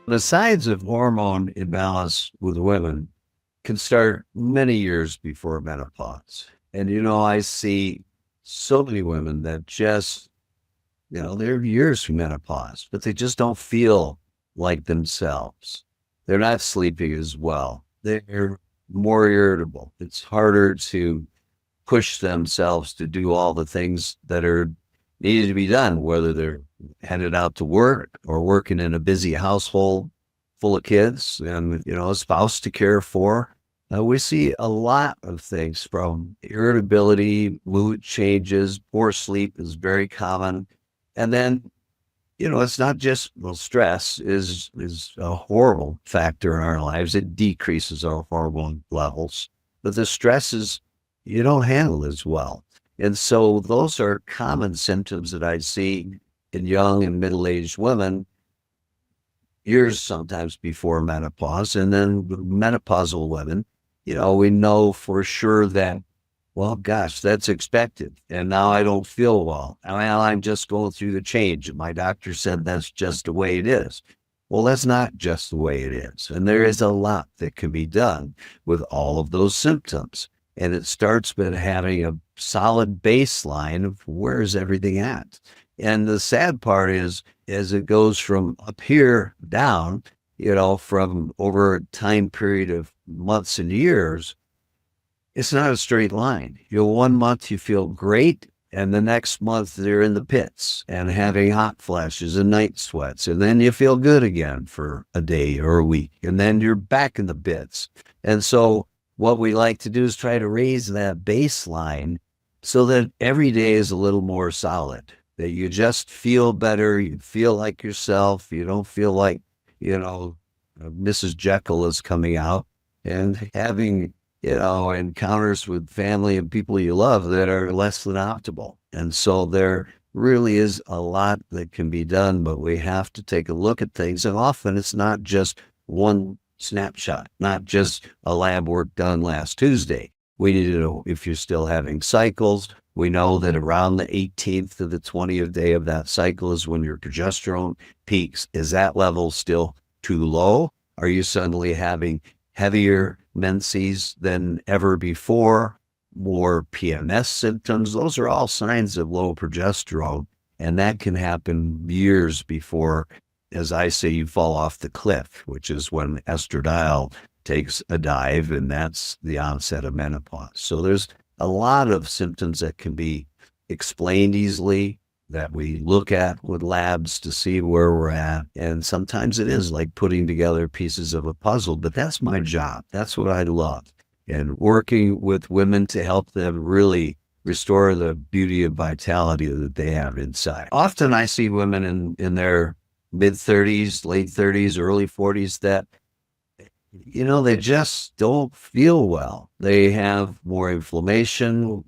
The signs of hormone imbalance with women can start many years before menopause. And, I see so many women that just, they're years from menopause, but they just don't feel like themselves. They're not sleeping as well. They're more irritable. It's harder to push themselves to do all the things that are needed to be done, whether they're headed out to work or working in a busy household full of kids and, a spouse to care for. We see a lot of things from irritability, mood changes, poor sleep is very common. And then, it's not just, stress is a horrible factor in our lives. It decreases our hormone levels, but the stresses you don't handle as well. And so those are common symptoms that I see in young and middle-aged women years sometimes before menopause. And then menopausal women, we know for sure that, well, gosh, that's expected. And now I don't feel well. Well, I'm just going through the change. My doctor said that's just the way it is. Well, that's not just the way it is. And there is a lot that can be done with all of those symptoms. And it starts with having a solid baseline of where's everything at. And the sad part is, as it goes from up here down, from over a time period of months and years, it's not a straight line. One month you feel great, and the next month they're in the pits and having hot flashes and night sweats. And then you feel good again for a day or a week, and then you're back in the pits. And so what we like to do is try to raise that baseline so that every day is a little more solid, that you just feel better, you feel like yourself, you don't feel like, Mrs. Jekyll is coming out, and having, encounters with family and people you love that are less than optimal. And so there really is a lot that can be done, but we have to take a look at things. And often it's not just one snapshot, not just a lab work done last Tuesday. We need to know if you're still having cycles. We know that around the 18th to the 20th day of that cycle is when your progesterone peaks. Is that level still too low? Are you suddenly having heavier menses than ever before? More PMS symptoms? Those are all signs of low progesterone. And that can happen years before, as I say, you fall off the cliff, which is when estradiol takes a dive, and that's the onset of menopause. So there's a lot of symptoms that can be explained easily, that we look at with labs to see where we're at. And sometimes it is like putting together pieces of a puzzle, but that's my job. That's what I love. And working with women to help them really restore the beauty and vitality that they have inside. Often I see women in their mid-30s, late 30s, early 40s that, they just don't feel well. They have more inflammation.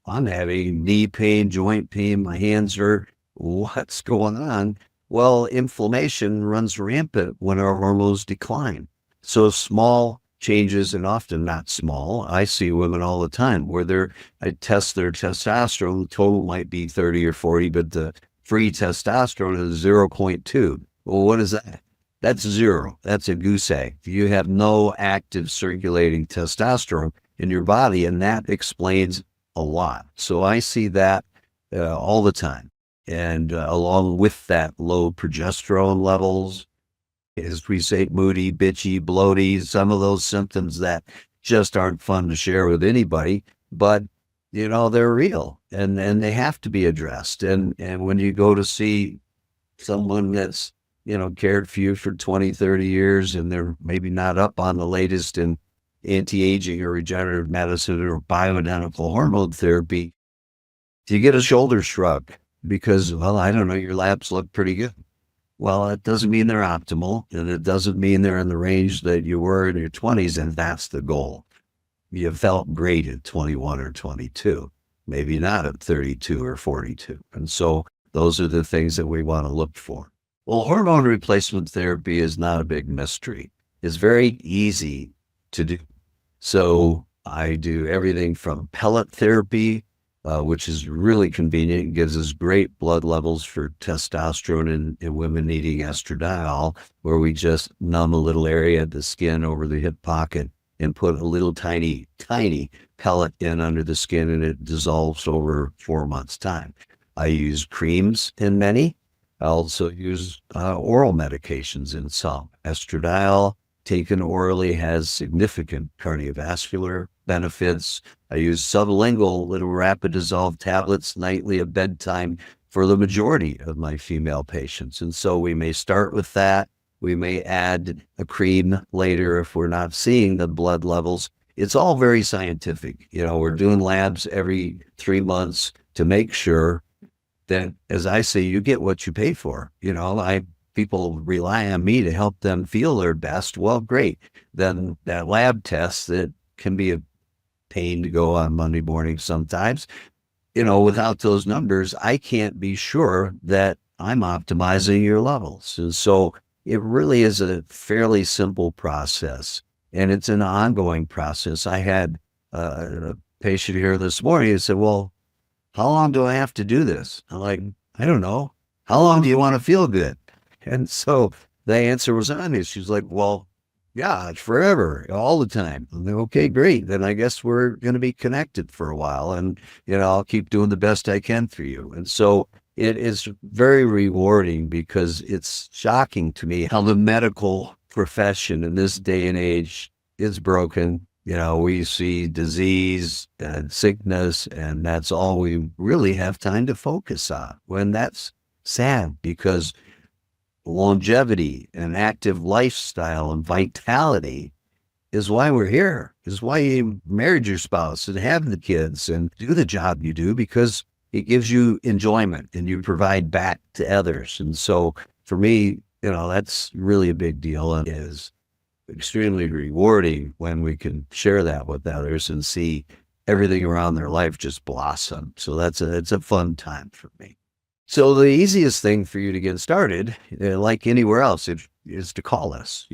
I'm having knee pain, joint pain, my hands hurt. What's going on? Well, inflammation runs rampant when our hormones decline. So small changes, and often not small, I see women all the time where I test their testosterone, the total might be 30 or 40, but the free testosterone is 0.2. Well, what is that? That's zero. That's a goose egg. You have no active circulating testosterone in your body, and that explains a lot. So I see that all the time. And along with that, low progesterone levels, as we say, moody, bitchy, bloaty, some of those symptoms that just aren't fun to share with anybody, but they're real and they have to be addressed. And when you go to see someone that's, cared for you for 20, 30 years, and they're maybe not up on the latest in anti-aging or regenerative medicine or bioidentical hormone therapy, you get a shoulder shrug because, well, I don't know, your labs look pretty good. Well, it doesn't mean they're optimal, and it doesn't mean they're in the range that you were in your 20s, and that's the goal. You felt great at 21 or 22, maybe not at 32 or 42. And so those are the things that we want to look for. Well, hormone replacement therapy is not a big mystery. It's very easy to do. So I do everything from pellet therapy which is really convenient. It gives us great blood levels for testosterone in women needing estradiol, where we just numb a little area of the skin over the hip pocket and put a little tiny, tiny pellet in under the skin, and it dissolves over 4 months' time. I use creams in many. I also use oral medications in some. Estradiol taken orally has significant cardiovascular benefits. I use sublingual little rapid dissolve tablets nightly at bedtime for the majority of my female patients. And so we may start with that. We may add a cream later if we're not seeing the blood levels. It's all very scientific. We're doing labs every 3 months to make sure that, as I say, you get what you pay for. People rely on me to help them feel their best. Well, great. Then that lab test that can be a pain to go on Monday morning sometimes, without those numbers, I can't be sure that I'm optimizing your levels. And so it really is a fairly simple process, and it's an ongoing process. I had a patient here this morning who said, well, how long do I have to do this? I'm like, I don't know. How long do you want to feel good? And so the answer was honest. She's like, well, yeah, it's forever, all the time. I'm like, okay, great. Then I guess we're going to be connected for a while, and, I'll keep doing the best I can for you. And so it is very rewarding, because it's shocking to me how the medical profession in this day and age is broken. We see disease and sickness, and that's all we really have time to focus on. When that's sad, because longevity and active lifestyle and vitality is why we're here, is why you married your spouse and have the kids and do the job you do, because it gives you enjoyment and you provide back to others. And so for me, that's really a big deal, and is extremely rewarding when we can share that with others and see everything around their life just blossom. So it's a fun time for me. So the easiest thing for you to get started, like anywhere else, is to call us.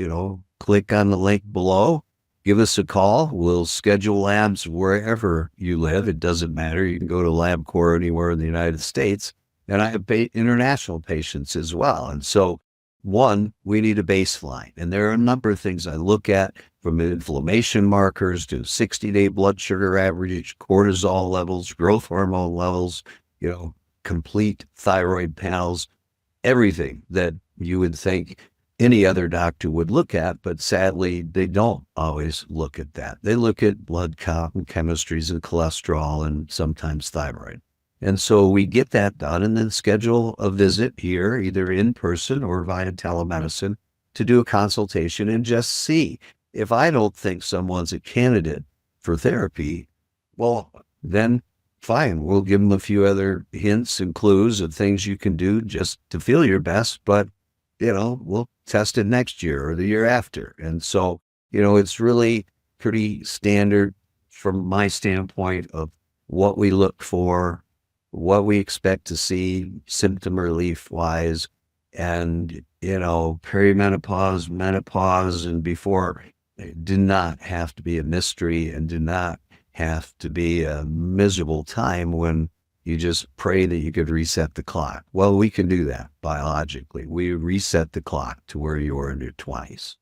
Click on the link below, give us a call. We'll schedule labs wherever you live. It doesn't matter. You can go to LabCorp anywhere in the United States. And I have international patients as well. And so, one, we need a baseline. And there are a number of things I look at, from inflammation markers to 60-day blood sugar average, cortisol levels, growth hormone levels, complete thyroid panels, everything that you would think any other doctor would look at, but sadly, they don't always look at that. They look at blood count and chemistries and cholesterol and sometimes thyroid. And so we get that done, and then schedule a visit here, either in person or via telemedicine, to do a consultation and just see. If I don't think someone's a candidate for therapy, well, then fine, we'll give them a few other hints and clues of things you can do just to feel your best, but, we'll test it next year or the year after. And so, it's really pretty standard from my standpoint of what we look for, what we expect to see symptom relief wise, and, perimenopause, menopause, and before do not have to be a mystery, and do not have to be a miserable time when you just pray that you could reset the clock. Well, we can do that biologically. We reset the clock to where you were in your 20s.